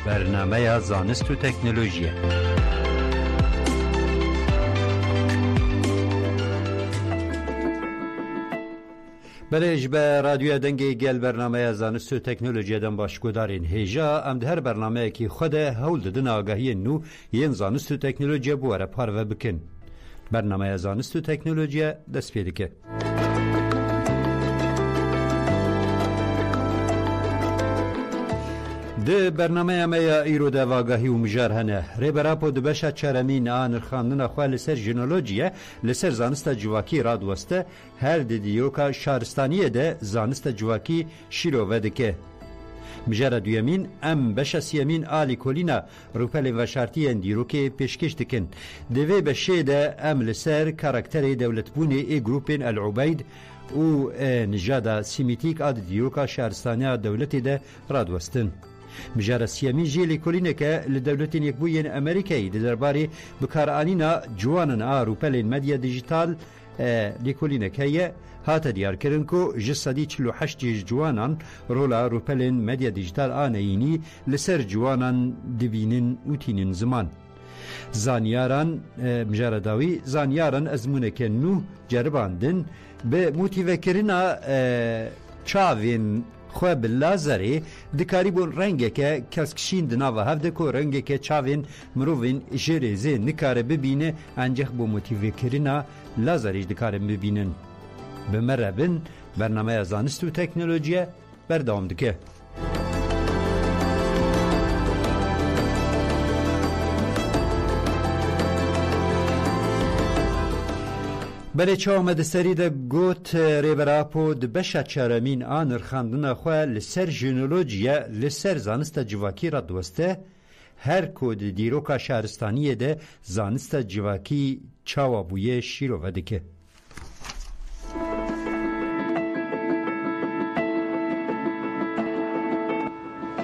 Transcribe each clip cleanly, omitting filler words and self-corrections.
برنامه زانست و تکنولوژی. بله به رادیو دنگی گل برنامه زانست و تکنولوژی دم باشگودارین هیجا ام ده هر برنامه کی خود هول ددن آگاهی نو ین زانست و تکنولوژی بواره پارو بکن. برنامه زانست و تکنولوژی دست پیدا که ده برنامه ما ایرو ده واقعی و مجار هنه ریبرا پو دبشت چرمین آن خاندن خواه لسر جنولوژیه لسر زانست جواکی راد وسته هر دیوکا شهرستانیه ده زانست جواکی شیرو ودکه مجار دویمین ام بشسیمین آلی کولینا روپل و شرطی اندیرو که پیشکش دکن دوی بشه ده ام لسر کاراکتر دولتبونی ای گروپین العبید و نجادا سیمیتیک آد دیوکا شهرستانی دولتی ده راد وستن مجار سیامی جیلی کلینه که لدولتین یک بوین امریکایی درباره بکارانینا جوانن روپل مدیا دیجیتال لیکولینه که هات دیار کردن کو جسدی 48 جوانان رولا روپل مدیا دیجیتال آنینی لسر جوانان دبینن اوتینن زمان زانیاران مجار داوی زانیاران ازمونه که نو جرباندن به موتیوه کرنا چاوین خواه بلازری دکاری بون رنگه که کسکشین دناوه هفته که رنگه که چاوین مروین جریزه نکاره ببینه انجخ بو موتیوه کرنا لازریش دکاره ببینن بمربن برنامه زانست و تکنولوژی بردام دکه بله چه آمد سری ده گوت ریبراپو ده بشت چرمین آنر خاندن خواه لسر جنولوژیه لسر زانست جواکی را دوسته هر کود دیروکا شهرستانیه ده زانست جواکی چاوابویه شیرو ودکه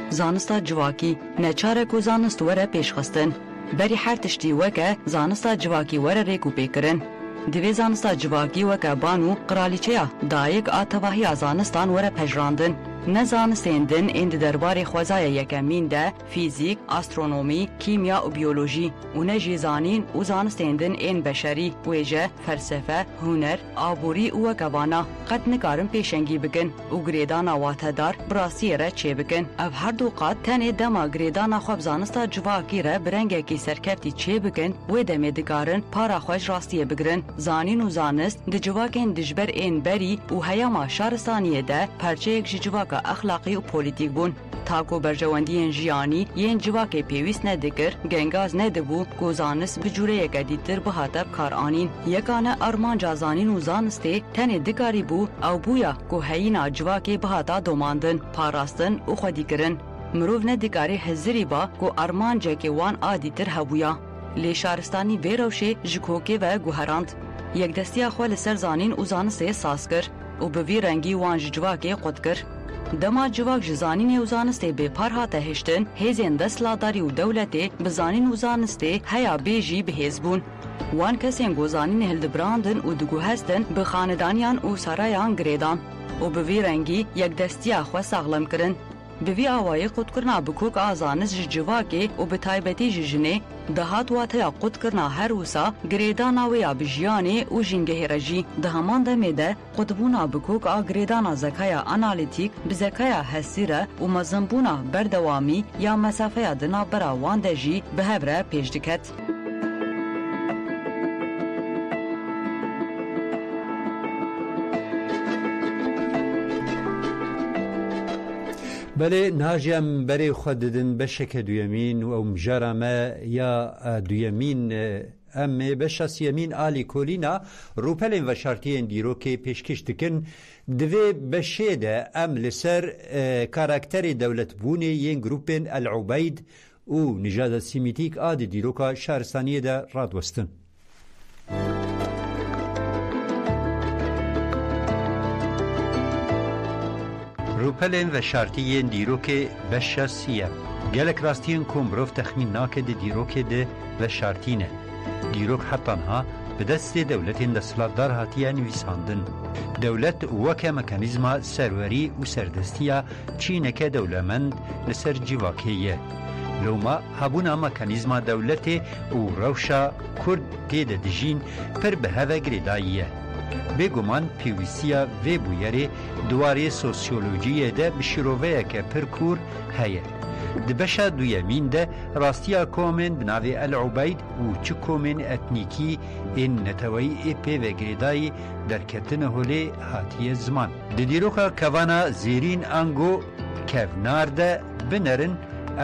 زانست جواکی نچاره کو زانست وره پیش خستن بری هر تشتی وکه زانست جواکی وره ریکو پیکرن دوی زانستا جواکی و کبانو قرالیچه دایک آتواهی زانستان وره پجراندن نه زانستیندن اند درباره خوزای یکمین ده فیزیک، استرونومی، کیمیا و بیولوژی و نه جیزانین و زانستیندن این بشری ویجه، فلسفه، هنر، آبوری و کبانا قد نکارن پیشنگی بکن و گریدانا واتدار براسی را چه بکن او هر دو قد تنه دما گریدانا خواب زانستا جواکی را برنگه کی سرکفتی چه بکن و دمه دکارن پارا خوش راستی بگرن زانین و زانست ده جواکین دجبر این بری و هیاما شارستانیه ده پرچه یک جواک اخلاقی و پولیتیک بون تاکو برجواندی جیانی ین جواک پیویس ندکر گنگاز ندبو گوزانس بجوره یکدیتر بهاتر کار آنین یکانه ارمان جازانین و زانسته تن دکاری بو او بویا گو هینا جواک بهاتا دوماندن پاراستن و خودی کرن مروف ندکاری حزری با گو ارمان جاکی وان آدیتر هبویا لی شارستانی ویروشه جکوکه و گوهراند یک دستی خوال سر زانین و زانسته ساس کر و بوی رنگی وان جواک قد کر دما جواک جزانین و زانسته به پر هاته هشتن هیزین دست لاداری و دولته بزانین و زانسته هیا بیجی به هزبون وان کسین گوزانین هلدبراندن و دگو هستن به خاندانیان و سرایان گریدان و به وی رنگی یک دستی خواه ساغلم کرن به وی آوایی قد کرنا بکوک آزانس جواکی و به تایبتی جنه دهات واتیا قد کرنا هر وسا گریدانا ویا بجیانه و جنگه رجی ده همان دمیده قدبونا بکوک گریدانا زکایا انالیتیک بزکایا حسیره و مزنبونا بردوامی یا مسافه دنا برا واندجی به هبره پیش دکت. بله ناجم برای خود دادن بشک دویمین و مجرمه یا دویمین ام بشاس یمین آلی کولینا روپلین و شرطی دیرو که پیشکش دکن دوی بشه ام لسر کاراکتر دولت بونه ین گروپین العبید و نجاد سیمیتیک آد دیرو که شهرستانی ده راد وستن روپلین و شرطی دیروک بشاسیه گلک راستین کمبروف تخمین ناکد دیروک ده و شرطینه دیروک حتانها به دست دولت دستلاتدار هاتیه نویساندن دولت وکه مکانیزما سروری و سردستیه چینکه دولمند لسر جواکیه لوما هبونا مکانیزما دولت و روشا کرد تیده دجین پر به هوه گریداییه. بگومان پیویسیا و بویره دواری سوسیولوژی ده بشیروه که پرکور هیه. دبشا دویمین ده راستیا کومن بناوی العبید و چه کومن اتنیکی این نتوی ایپی و گریدایی در کتن هولی هاتی زمان. دیروکا کوانا زیرین انگو کونار ده بنرن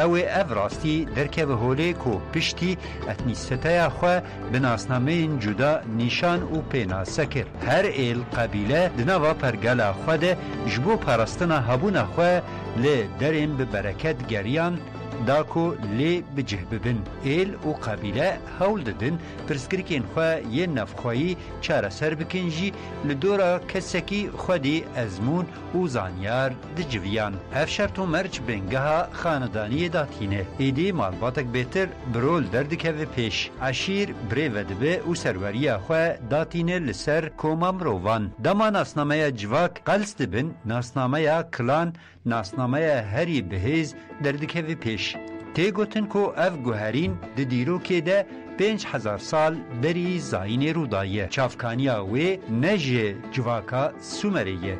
او راستی در که هولی کو پشتی اتنیستای خواه بناسنامه جدا نشان و پیناسه کر. هر ایل قبیله دنوا پرگل خواه ده جبو پرستنا هبون خواه لی درین به برکت گریان داکو لی بجه ببن. ایل و قبیله هول ددن پرسکرکین خواه یه نفخوایی چاره سر بکنجی لدورا کسکی خودی ازمون و زانیار دجویان. هفشرت و مرچ بنگه خاندانی داتینه. ایدی مالباتک بهتر برول دردکه و پیش. عشیر بری ودبه و سروری خواه داتینه لسر کومام روان. دما ناسنامه جواک قلس دبن ناسنامه کلان ناسنامه هری بهیز دردکه و پیش. تی گوتن کو اف گوهرین د دیرو که ده 5000 سال بری زاین رودایه. چافکانیا و نجه جواکا سومریه.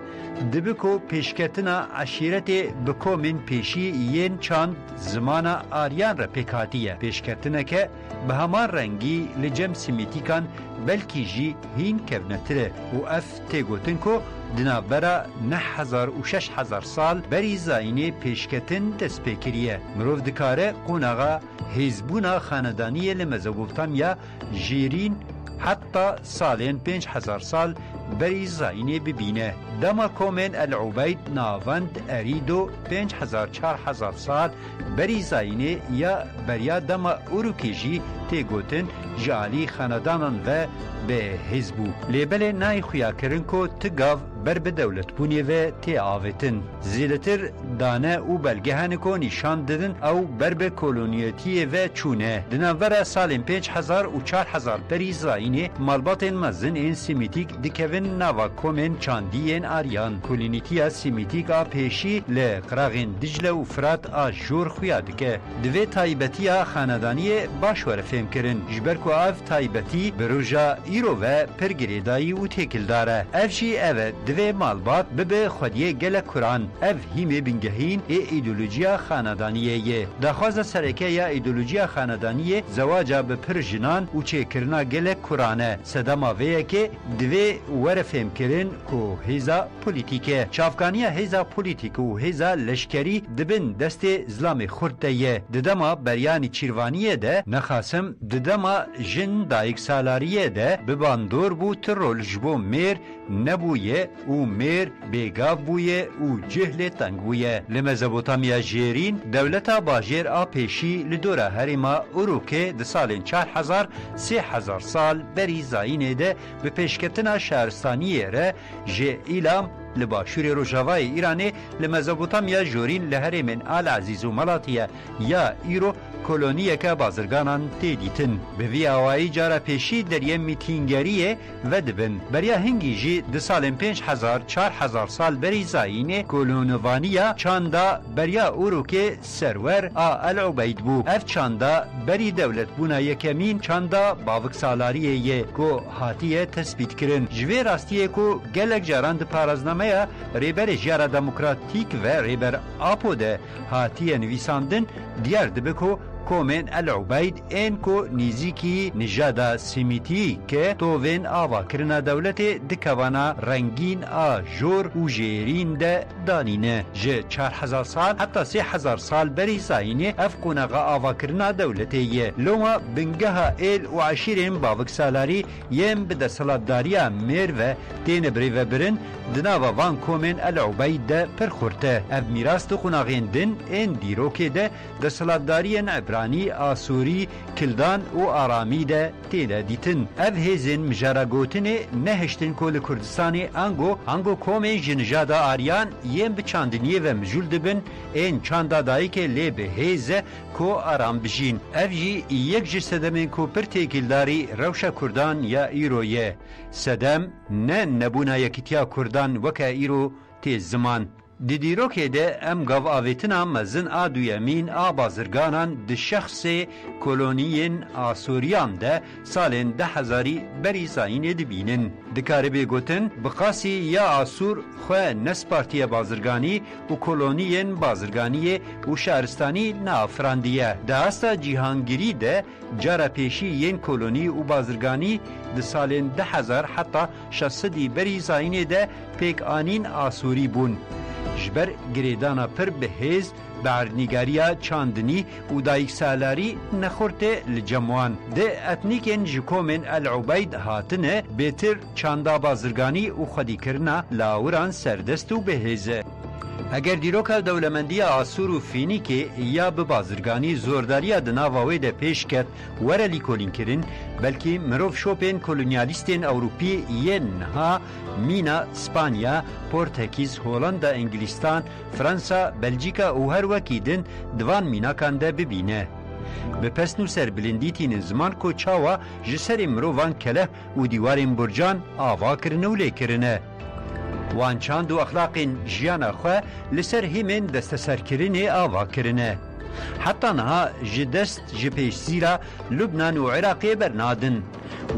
دبکو پیشکتنا عشیرت بکومن پیشی ین چند زمان آریان را پیکاتیه. پیشکتنا که به همان رنگی لجم سیمیتیکان بلکی جی هین کونتره و اف تی گوتن کو دنابرا 9000 و 6000 سال بری زاینه پیشکتن دست پیکریه. مروف دکاره قوناغا هیزبونا خاندانی لمزوبوتامیا جیرین حتی سالین 5000 سال بری زاینه ببینه. دما کومن العبید ناوند اریدو 5000 سال بری زاینه یا بریا دما اوروکیجی تی گوتن جالی خاندانان و به حزبو. لیبل نای خویا کرن کو تگاو بر به دولت بونی و تی آویتن. زیدتر دانه و بلگهن کو نشان ددن او بر به کولونیتی و چونه. دناور سالین 5000 و 4000 بری زاینه مالبات مزن این سیمیتیک دکوین نوا کومن چاندین آریان. کولونیتی سیمیتیک آ پیشی لقراغین دجله و فرات آ جور خویا دکه. دوی تایبتی خاندانی باشور فهم کرن. جبر کو آف تایبتی بروژا ایرو و پرگریدایی و تکل داره. افشی اوه دوی مالبات ببه خودیه گل کران. اف هیمه بنگهین ایدولوژیا خاندانیه یه. دخواز سرکه یا ایدولوژیا خاندانیه زواجا به پرژنان و چه کرنا گل کرانه. صدما ویه که دوی ورفهم کرن کو هیزا پولیتیکه. چافکانیه هیزا پولیتیک و هیزا لشکری دبن دست زلام خورده یه. ددما بریانی چیروانیه ده نخاسم ددما جن دایک سالاریه ده بباندور بو ترول جبو میر نبویه و میر بیگاو بویه و جهل تنگ بویه. لمزبوتامیا جیرین دولتا باجیر آ پیشی لدوره هریما اروکه ده سالین 4000 سال بری زاینه ده به پیشکتنا شهرستانیه ره جه ایلام لباشور روجاوای ایرانی لمزبوتامیا جورین لهره من آل عزیز و ملاتیه یا ایرو کلونیه که بازرگانان تیدیتن. به وی آوائی جارا پیشی در یه میتینگریه و دبن. بریا هنگی جی ده سالن 5000 سال بری زاینه کلونوانیا چاندا بریا اورو که سرور العبید بو. اف چاندا بری دولت بونا یکمین چاندا باوک سالاریه یه کو هاتیه تثبیت کرن. جوی راستیه کو گلک جاران ده پارازنامه ریبر جارا دموکراتیک و ریبر آپو ده هاتیه نویساندن دیار دبکو کومن العبید این کو نیزیکی نژاد سیمیتی که تووین آوا کرنا دولت دکوانا رنگین جور و جیرین ده دانینه. جه 4000 سال حتی 3000 سال بری زاینه افقوناغا آوا کرنا دولتیه. لوما بنگه ایل و عشیرین باوک سالاری یم بده سلطداریا میر و دین بری و برن دناوا وان کومن العبید ده پرخورته. اف میراست خوناغین دن این دیروکه ده سلطداری عبرانی آسوری کلدان و آرامی ده تیده دیتن. اف هزین مجارا گوتنه نهشتن کل کردستانی انگو کومن جنجادا آریان یم بچاندنیه و مجول دبن این چاندا دایی که لی به هزه کو آرام بجین. اف جی یک جسدمین کو پر تیکلداری روشا کردان یا ایرویه. سدم نه نبونا یکیتیا کردان وکا ایرو تیز زمان. دی دیروکه ده ام گاو آویتنا مزن آدویمین آبازرگانان ده شخص کلونیین آسوریان ده سالین 10,000 بری زاین دبینن. دکاره بگوتن بقاسی یا آسور خواه نس پارتی بازرگانی و کلونیین بازرگانی و شهرستانی نافراندیه. ده استا جیهانگیری ده جارا پیشی ین کلونی و بازرگانی ده سالین 10,000 حتی 600 بری زاین ده پیک آنین آسوری بون. جبر گریدانا پر بهز بارنیگاریا چاندنی و دایک سالاری نخورته لجموان ده اتنیکن جکومن العبید هاتنه بهتر چاندا بازرگانی و خودی کرنا لاوران سردست و بهزه. اگر دیروکا دولمندی آسور و فینیکی یا به بازرگانی زورداری دناواوی ده پیش کت ورلی کولین کرن بلکه مروف شوپین کولونیالیستین اوروپی ین ها مینا اسپانیا، پورتکیز، هولندا، انگلیستان، فرانسا، بلژیکا و هر وکیدن دوان مینا کنده ببینه. به پسنو سر بلندیتین زمان کو چاوا جسر مروفان کله و دیوارین برجان آوا کرنه و لیکرنه. وان چاند و اخلاقین جیانا خواه لسر هیمین دست سرکرینه آوا کرنه. حتی نها جدست جپیش زیرا لبنان و عراقی برنادن.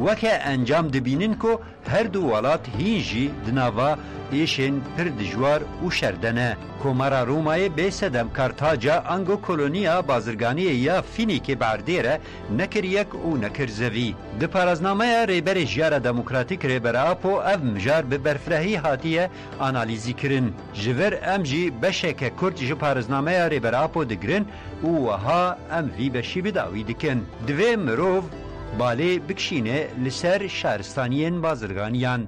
وکه انجام دبینن که هر دو ولات هینجی دناوا ایشن پر دجوار و شردنه. کومارا رومای به سدم کارتاجا انگو کلونیا بازرگانی یا فینیک باردیره نکر یک و نکر زوی. ده پارازنامه ریبر جیار دموکراتیک ریبر آپو او مجار به برفرهی هاتیه آنالیزی کرن. جور امجی بشک کرد جو پارازنامه ریبر آپو دگرن و وها ام وی بشی بداوی دکن. دوی مروف بالی بکشینه لسر شهرستانیین بازرگانیان.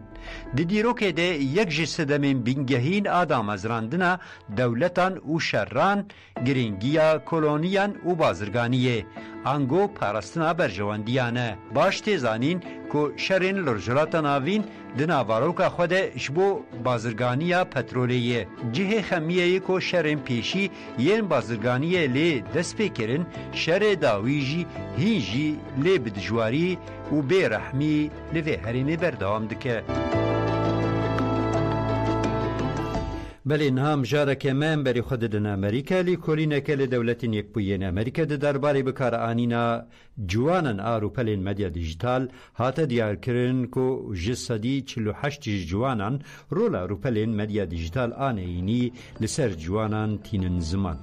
دی دیروکه ده یک جسدمین بینگهین آدم ازراندنا دولتان و شران گرینگیا کلونیان و بازرگانیه انگو پارستنا برجواندیانه. باش تیزانین که شرین لرجلات ناوین دناواروکا خود شبو بازرگانیا پترولیه. جه خمیه که شرین پیشی ین بازرگانیه لی دست پیکرن شر داویجی هینجی لی بدجواری و بیرحمی لی هرینه بردوام دکه. بله اینها مجاره که من بری خود دن امریکا لی کلینه که لدولتین یک بوین امریکا ده درباره بکار آنینا جوانن آروپلین مدیا دیجیتال هاته دیار کرن که جسدی 48 جوانن رول آروپلین مدیا دیجیتال آنه اینی لسر جوانن تینن زمان.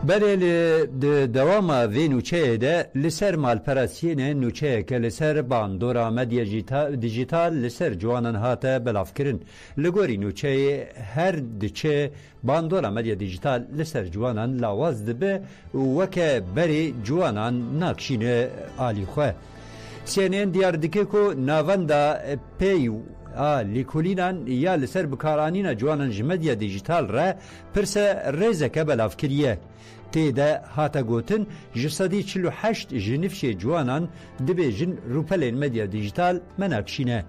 بله دوام وی نوچه ده لسر مالپرسین نوچه که لسر باندورا مدیا دیجیتال لسر جوانان هاته بلاف کرن. لگوری نوچه هر دچه باندورا مدیا دیجیتال لسر جوانان لاواز دبه وکه بری جوانان ناکشین آلی خواه. سینین دیار دکه که ناوندا پیو لیکولینان یا لسر بکارانین جوانان جمدیا دیجیتال را پرس ریزه که بلاف کریه. تیده هاتا گوتن جسدی 48 جنفش جوانان دبیجن روپلین مدیا دیجیتال مناکشینه.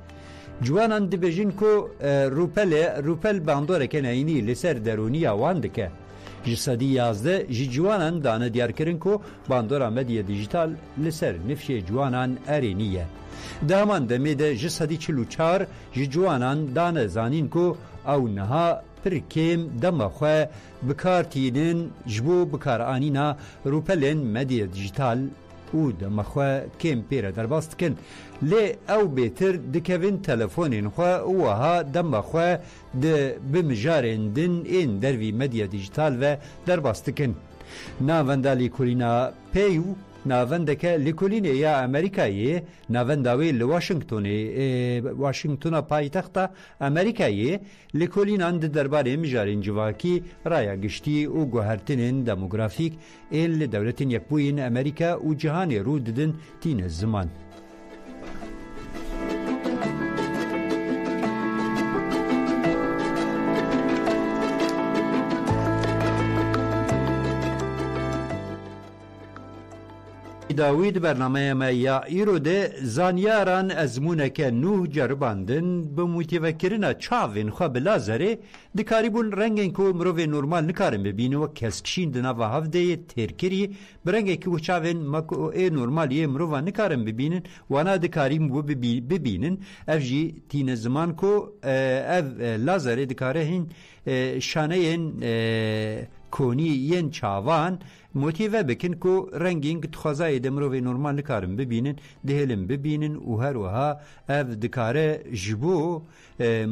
جوانان دبیجن که روپل باندوره که نینی لسر درونی آوانده که. جسدی 11 جوانان دانه دیار کرن که باندورا مدیا دیجیتال لسر نفش جوانان ارینیه. دامان دمیده جسدی 44 جوانان دانه زانین که او نها پر کم دم خواه بکارتینن جبو بکارانینا روپلین مدیا دیجیتال او دم خواه کم پیره در باست کن لی او بیتر دکوین تلفونین خواه اوها دم خواه ده بمجارندن این دروی مدیا دیجیتال و در باست کن. ناوندالی کورینا پیو ناوندک لیکولین یا امریکایی ناونداوی لواشنگتون پایتخت امریکایی لیکولین اند درباره مجارین جواکی رای گشتی و گوهرتنین دموگرافیک ایل دولتین یکبوین امریکا و جهان رو ددن تین زمان. داوید برنامه ما یا ایرو ده زانیاران ازمونه که نو جرباندن به متفکرین چاوین خواه بلازره دکاریبون رنگین که مروی نورمال نکارن ببینه و کسکشین دنا و هفته ترکری برنگی که چاوین مکو نورمالی مروی نکارن ببینن وانا دکاریم و ببینن افجی تین زمان که اف لازره دکاره هین شانه کونی ین چاوان موتیوه بکن که رنگینگ تخوازای دمروی نورمال نکارن ببینن دهلم ببینن و هر وها اف دکاره جبو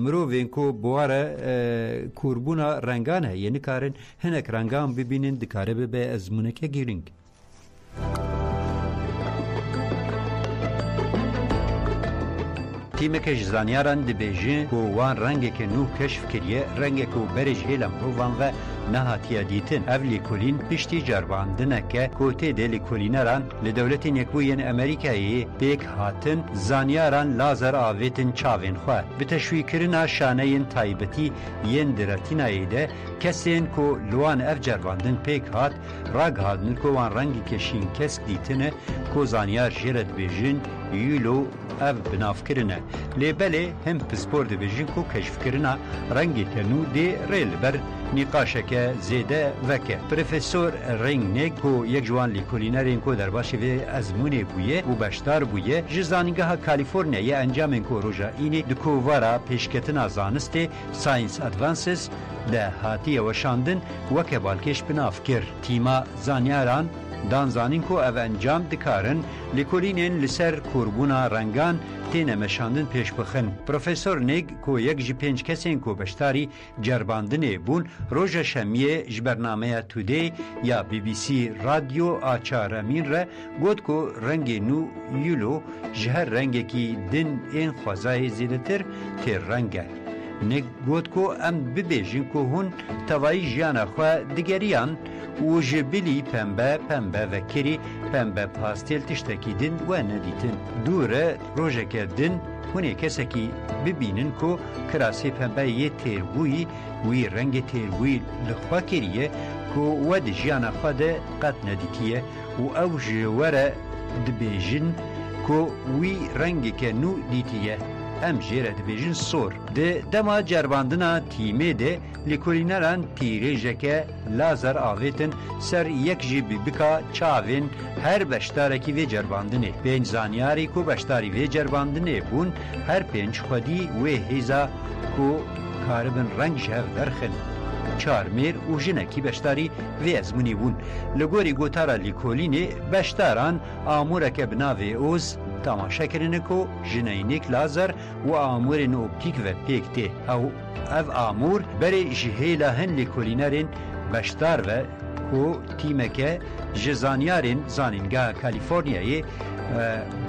مروین که بواره کوربونا رنگان هی نکارن هنک رنگان ببینن دکاره به ازمونه که گیرنگ. تیم که زانیاران دبیجن که وان رنگ که نو کشف کریه رنگ که برج هیلم روان و نهاتیه دیتن اف لیکولین پشتی جرباندنه که کوته ده لیکولینران لدولت یکوین امریکایی بیک هاتن زانیاران لازر آویتن چاوین خواه به تشویق کرنا شانه ین تایبتی ین درتینایی ده کسین که لوان اف جرباندن پیک هات راگ هادن که وان رنگی کشین کس دیتنه که زانیار جرد بیجن یولو اف بناف کرنه لیبله هم پسپور ده بیجن که کشف کرنا رنگی تنو ده ریل بر نقاشه که زیده وکه پروفسور رنگنگ که یک جوان لیکولینرین که در باشه و ازمونه بویه و بشتار بویه جزانگاه کالیفورنیا انجام این که روژا اینی دکووارا پیشکتنا زانسته ساینس ادوانسز ده هاتی وشاندن وکه بالکش بناف کر تیما زانیاران دانزانین که او انجام دکارن لیکولینین لسر کوربونا رنگان تینه مشاندن پیش بخن. پروفسور نیگ که یک جی 5 کسین که بشتاری جرباندنه بون روژ شمیه جبرنامه تودی یا بی بی سی رادیو آچارمین را گود که رنگ نو یولو جهر رنگی که دن این خوازای زیدتر تیر رنگه. نیگ گود که ام ببیجین که هون توایی جیان خواه دگریان و جبلی پنبه و کری پنبه پاستیل تشتکی دن و ندیتن دوره روژه کردن هونه کسی که ببینن که کراسی پنبه یه تیرگوی وی رنگ تیرگوی لخوا کریه که ود جیان خود قد ندیتیه و او جواره دبیجن که وی رنگ که نو دیتیه ام جیره دبیجن سور ده دما جرباندنا تیمه ده لیکولینران تیریجه که لازر آویتن سر یک جیبی بکا چاوین هر بشتارکی وی جرباندنه بین زانیاری که بشتاری وی جرباندنه بون هر پنج خودی وی هیزا که کاربن رنگ جهو درخن چارمیر و جنکی بشتاری وی ازمونی بون لگوری گوتارا لیکولینه بشتاران آمورک بناوی اوز تماشا کرنه که جنینیک لازر و آمورین اپتیک و پیکته او آمور بری جهیلا هن لیکولینرین بشتار و که تیمکه جزانیارین زانینگاه کالیفورنیای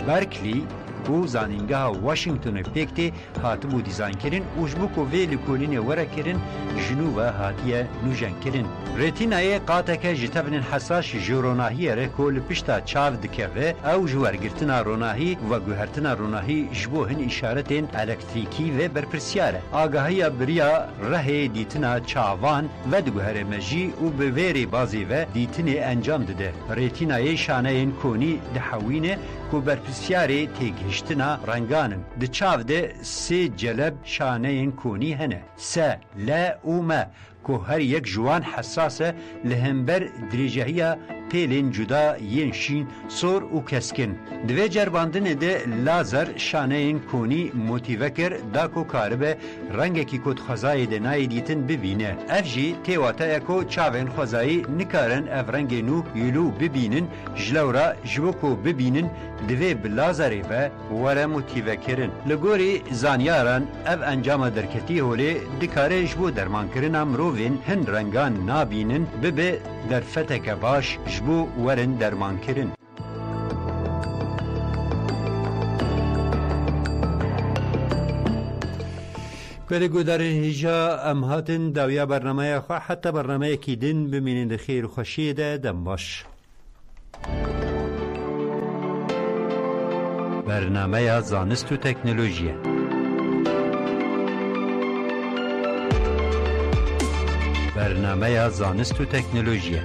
برکلی و زانینگاه واشنگتن پیکته هاتبو دیزاین کرن وجبو که وی لیکولین وره کرن جنوب هاتیه نوجن کرن ریتینای قاطکه جتبن حساس جوروناهی ره کل پشتا چاو دکوه او جوارگرتنا روناهی و گوهرتنا روناهی جبو هن اشارتین الکتریکی و برپرسیاره آگاهی بریا ره دیتنا چاوان و دگوهر مجی و بویری بازی و دیتنی انجام دده ریتینای شانه این کونی دحوینه که برپرسیاره تیگهشتنا رنگانن ده چاو ده سی جلب شانه این کونی هنه سه لا و ما که هر یک جوان حساسه لهمبر دریجهیه پیلین جدا ینشین سور و کسکن دوی جرباندن ده لازر شانه این کونی موتیوکر دا کو کاربه رنگ کی کود خزای ده نای دیتن ببینه افجی تیواتا اکو چاوین خزایی نکارن اف رنگ نو یلو ببینن جلورا جوکو ببینن دوی بلازره و وره موتیوکرن لگوری زانیاران اف انجام درکتی هولی دکاره جبو درمان کرن امروین هن رنگان نابینن ببه در فتک باش جبو ورن درمان کرن پلگو در هیجا ام هاتن داویا برنامه خواه حتی برنامه کی دن بمینند خیر و خوشی ده دم باش. برنامه زانست و تکنولوژی. برنامه زانست و تکنولوژی.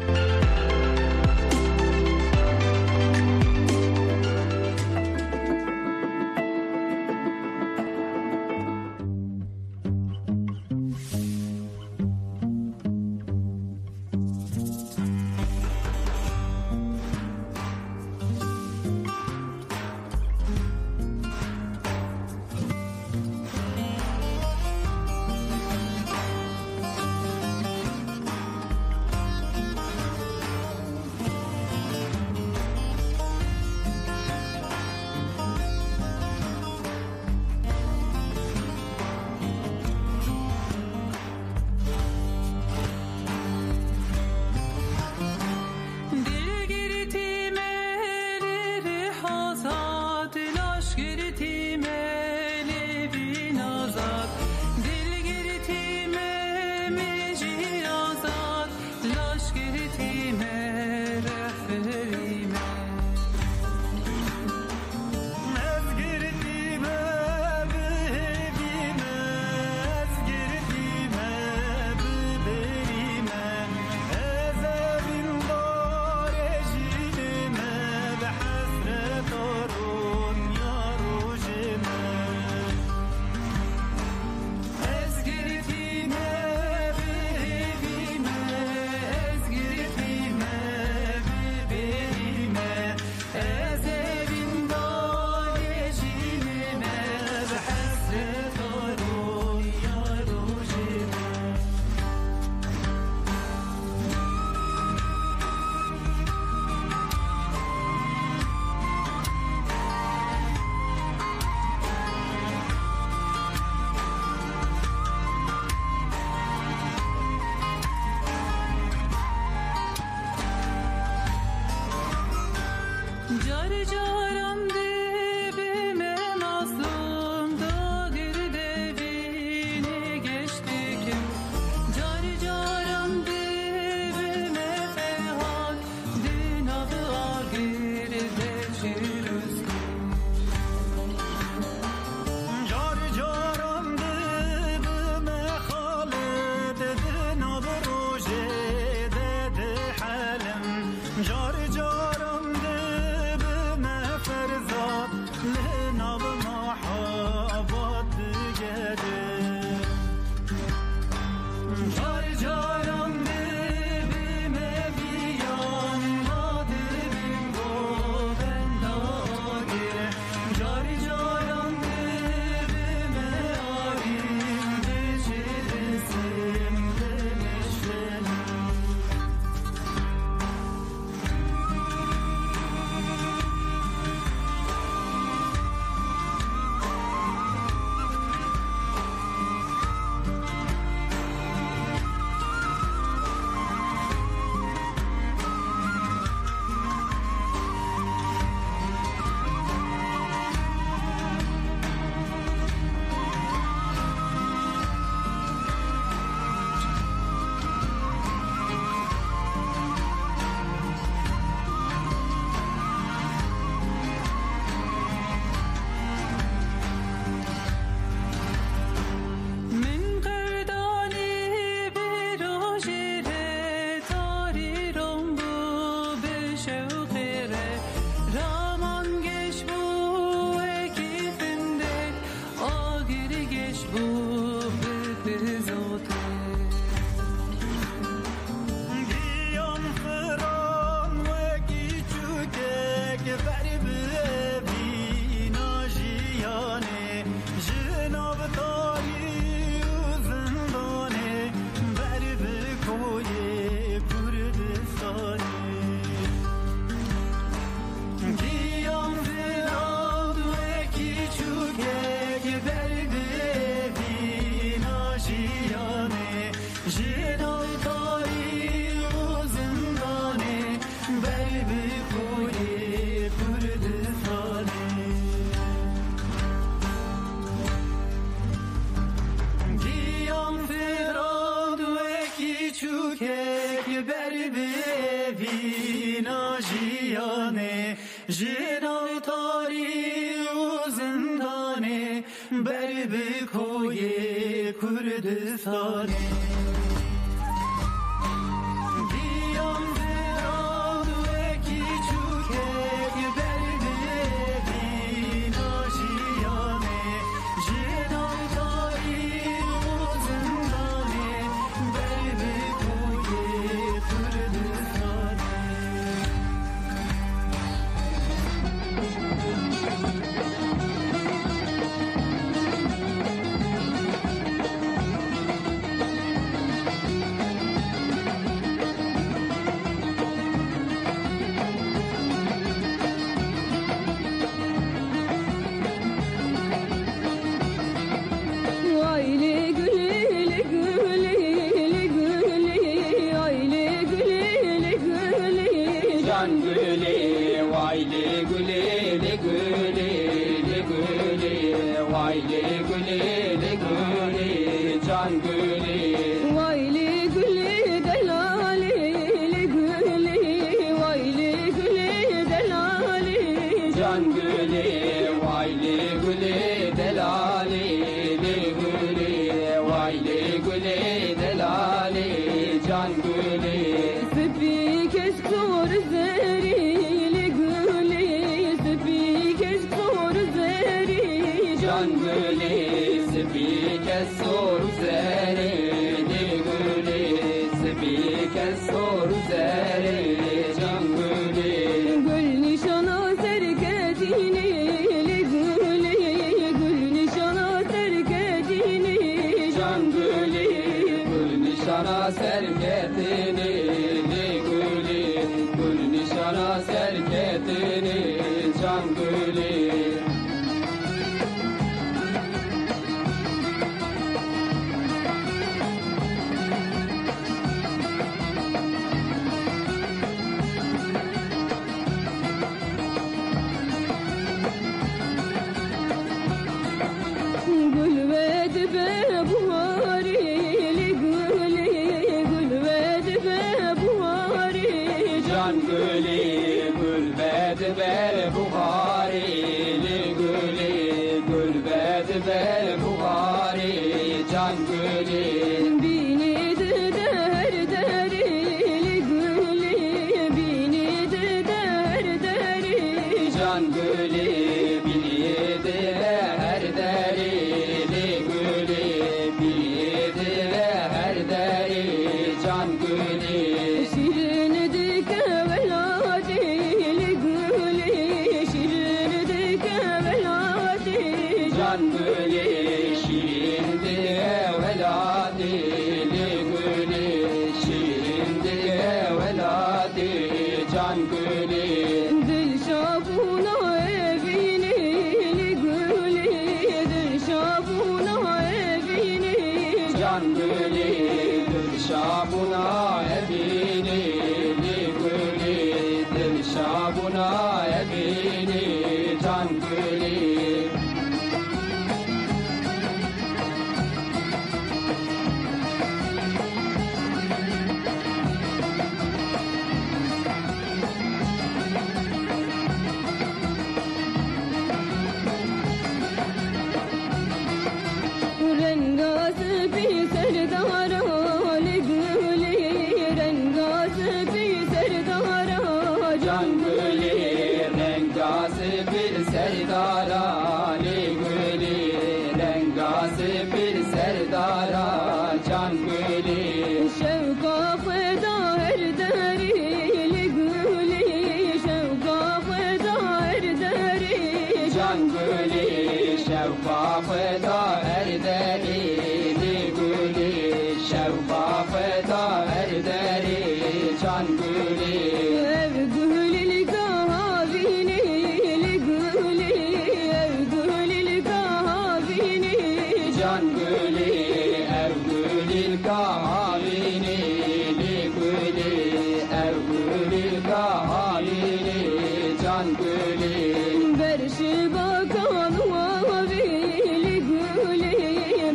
بینا جیانه جناو تاری و زندانه بر بکوی کردستانه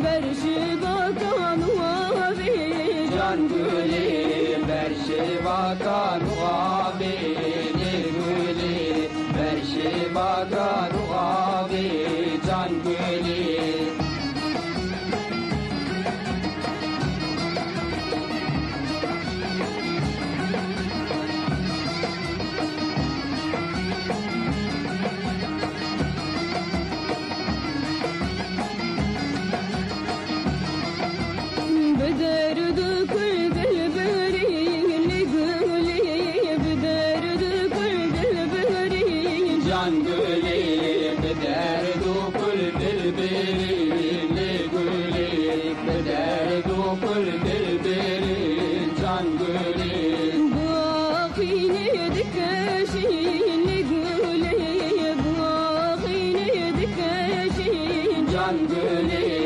برش can gülü can gülü